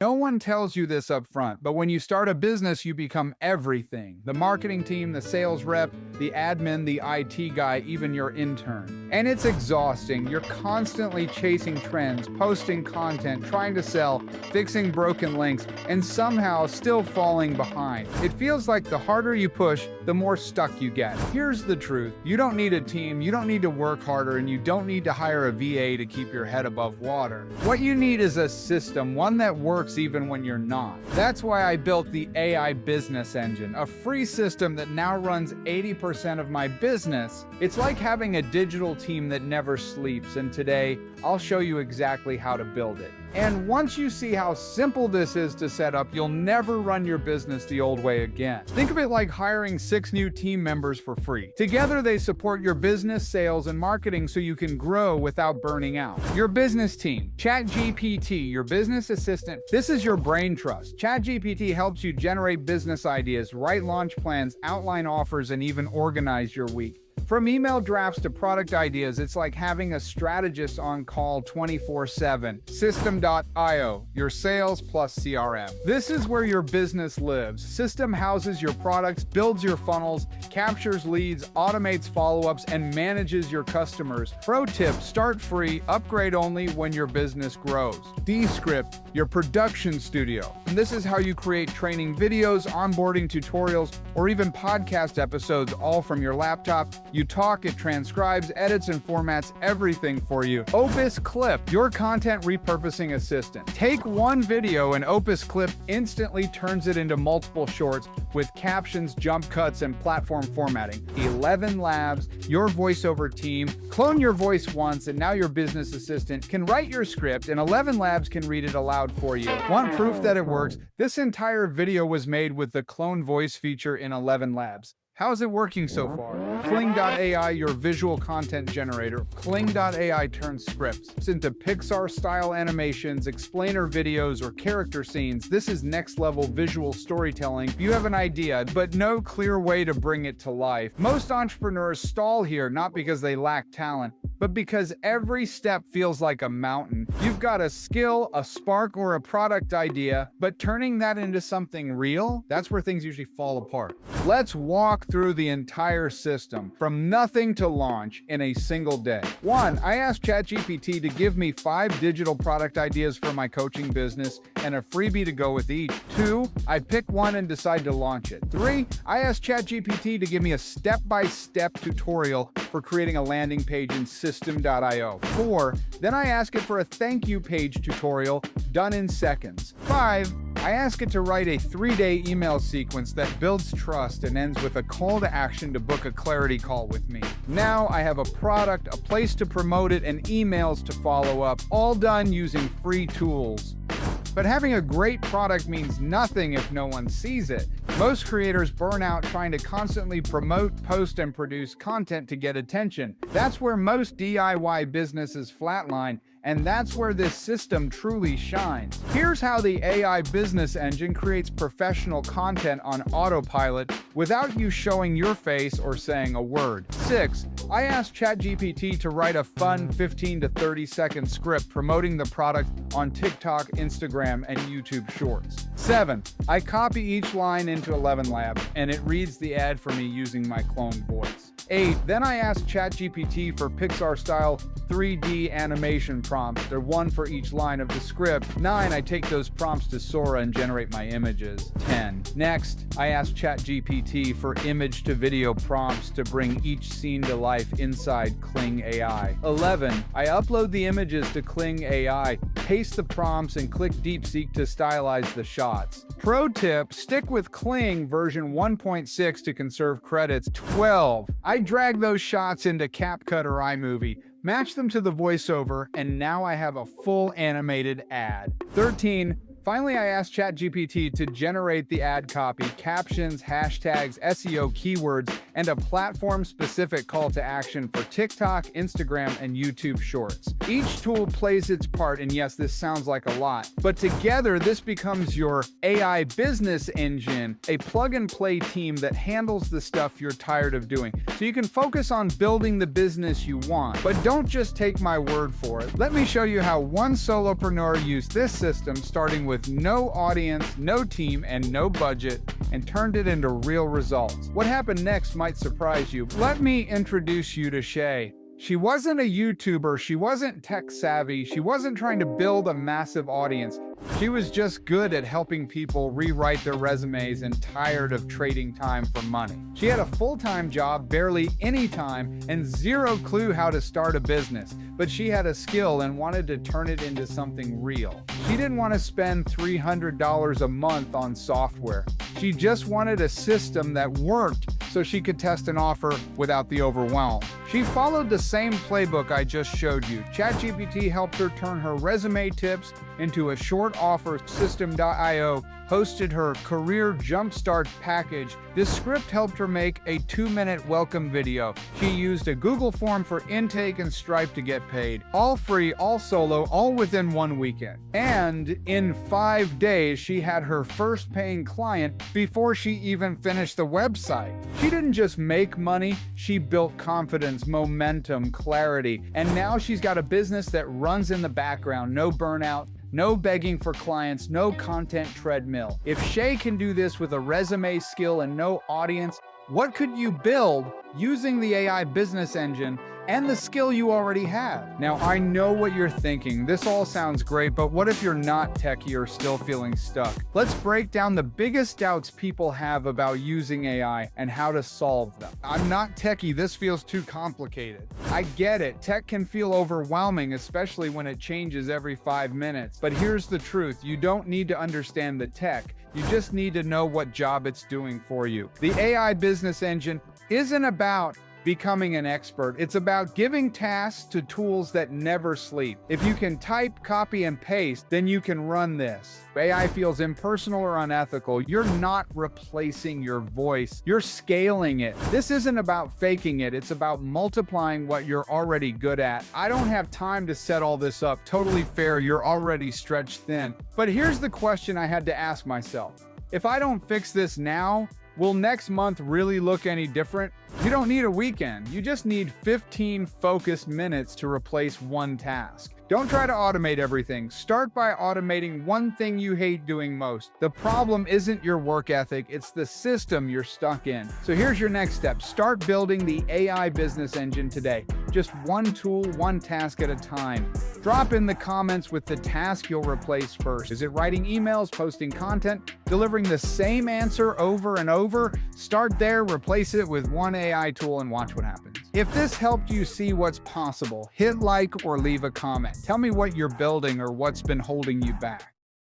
No one tells you this up front, but when you start a business, you become everything. The marketing team, the sales rep, the admin, the IT guy, even your intern. And it's exhausting. You're constantly chasing trends, posting content, trying to sell, fixing broken links, and somehow still falling behind. It feels like the harder you push, the more stuck you get. Here's the truth. You don't need a team, you don't need to work harder, and you don't need to hire a VA to keep your head above water. What you need is a system, one that works even when you're not. That's why I built the AI Business Engine, a free system that now runs 80% of my business. It's like having a digital team that never sleeps, and today I'll show you exactly how to build it. And once you see how simple this is to set up, you'll never run your business the old way again. Think of it like hiring 6 new team members for free. Together, they support your business, sales, and marketing so you can grow without burning out. Your business team, ChatGPT, your business assistant. This is your brain trust. ChatGPT helps you generate business ideas, write launch plans, outline offers, and even organize your week. From email drafts to product ideas, it's like having a strategist on call 24/7. System.io, your sales plus CRM. This is where your business lives. System houses your products, builds your funnels, captures leads, automates follow-ups, and manages your customers. Pro tip, start free, upgrade only when your business grows. Descript, your production studio. And this is how you create training videos, onboarding tutorials, or even podcast episodes, all from your laptop. You talk, it transcribes, edits, and formats everything for you. OpusClip, your content repurposing assistant. Take one video and OpusClip instantly turns it into multiple shorts with captions, jump cuts, and platform formatting. ElevenLabs, your voiceover team. Clone your voice once, and now your business assistant can write your script, and ElevenLabs can read it aloud for you. Want proof that it works? This entire video was made with the clone voice feature in ElevenLabs. How's it working so far? Kling.ai, your visual content generator. Kling.ai turns scripts into Pixar-style animations, explainer videos, or character scenes. This is next-level visual storytelling. You have an idea, but no clear way to bring it to life. Most entrepreneurs stall here, not because they lack talent, but because every step feels like a mountain. You've got a skill, a spark, or a product idea, but turning that into something real, that's where things usually fall apart. Let's walk through the entire system, from nothing to launch, in a single day. 1. I asked ChatGPT to give me 5 digital product ideas for my coaching business and a freebie to go with each. 2. I pick one and decide to launch it. 3. I asked ChatGPT to give me a step-by-step tutorial for creating a landing page in System.io. 4. Then I ask it for a thank you page tutorial done in seconds. 5. I ask it to write a 3-day email sequence that builds trust and ends with a call to action to book a clarity call with me. Now I have a product, a place to promote it, and emails to follow up, all done using free tools. But having a great product means nothing if no one sees it. Most creators burn out trying to constantly promote, post, and produce content to get attention. That's where most DIY businesses flatline, and that's where this system truly shines. Here's how the AI Business Engine creates professional content on autopilot without you showing your face or saying a word. 6. I asked ChatGPT to write a fun 15 to 30 second script promoting the product on TikTok, Instagram, and YouTube Shorts. 7. I copy each line into ElevenLabs, and it reads the ad for me using my cloned voice. 8. Then I asked ChatGPT for Pixar-style 3D animation prompts. They're one for each line of the script. 9. I take those prompts to Sora and generate my images. 10. Next, I asked ChatGPT for image-to-video prompts to bring each scene to life inside Kling.ai. 11. I upload the images to Kling.ai, paste the prompts, and click DeepSeek to stylize the shots. Pro tip, stick with Kling version 1.6 to conserve credits. 12. I drag those shots into CapCut or iMovie, match them to the voiceover, and now I have a full animated ad. 13. Finally, I asked ChatGPT to generate the ad copy, captions, hashtags, SEO keywords, and a platform-specific call to action for TikTok, Instagram, and YouTube Shorts. Each tool plays its part, and yes, this sounds like a lot, but together this becomes your AI business engine, a plug-and-play team that handles the stuff you're tired of doing, so you can focus on building the business you want. But don't just take my word for it. Let me show you how one solopreneur used this system, starting with no audience, no team, and no budget, and turned it into real results. What happened next might surprise you. Let me introduce you to Shay. She wasn't a YouTuber, she wasn't tech savvy, she wasn't trying to build a massive audience. She was just good at helping people rewrite their resumes and tired of trading time for money. She had a full-time job, barely any time, and zero clue how to start a business, but she had a skill and wanted to turn it into something real. She didn't want to spend $300 a month on software. She just wanted a system that worked so she could test an offer without the overwhelm. She followed the same playbook I just showed you. ChatGPT helped her turn her resume tips into a short offer. System.io hosted her career jumpstart package. Descript helped her make a 2-minute welcome video. She used a Google form for intake and Stripe to get paid. All free, all solo, all within 1 weekend. And in 5 days, she had her first paying client before she even finished the website. She didn't just make money, she built confidence, momentum, clarity, and now she's got a business that runs in the background. No burnout, no begging for clients, no content treadmill. If Shay can do this with a resume skill and no audience, what could you build using the AI business engine and the skill you already have? Now, I know what you're thinking. This all sounds great, but what if you're not techie or still feeling stuck? Let's break down the biggest doubts people have about using AI and how to solve them. I'm not techie. This feels too complicated. I get it. Tech can feel overwhelming, especially when it changes every 5 minutes. But here's the truth. You don't need to understand the tech. You just need to know what job it's doing for you. The AI business engine isn't about becoming an expert. It's about giving tasks to tools that never sleep. If you can type, copy, and paste, then you can run this. AI feels impersonal or unethical. You're not replacing your voice. You're scaling it. This isn't about faking it. It's about multiplying what you're already good at. I don't have time to set all this up. Totally fair. You're already stretched thin. But here's the question I had to ask myself. If I don't fix this now, will next month really look any different? You don't need a weekend. You just need 15 focused minutes to replace one task. Don't try to automate everything. Start by automating one thing you hate doing most. The problem isn't your work ethic, it's the system you're stuck in. So here's your next step. Start building the AI business engine today. Just one tool, one task at a time. Drop in the comments with the task you'll replace first. Is it writing emails, posting content, delivering the same answer over and over? Start there, replace it with one AI tool, and watch what happens. If this helped you see what's possible, hit like or leave a comment. Tell me what you're building or what's been holding you back.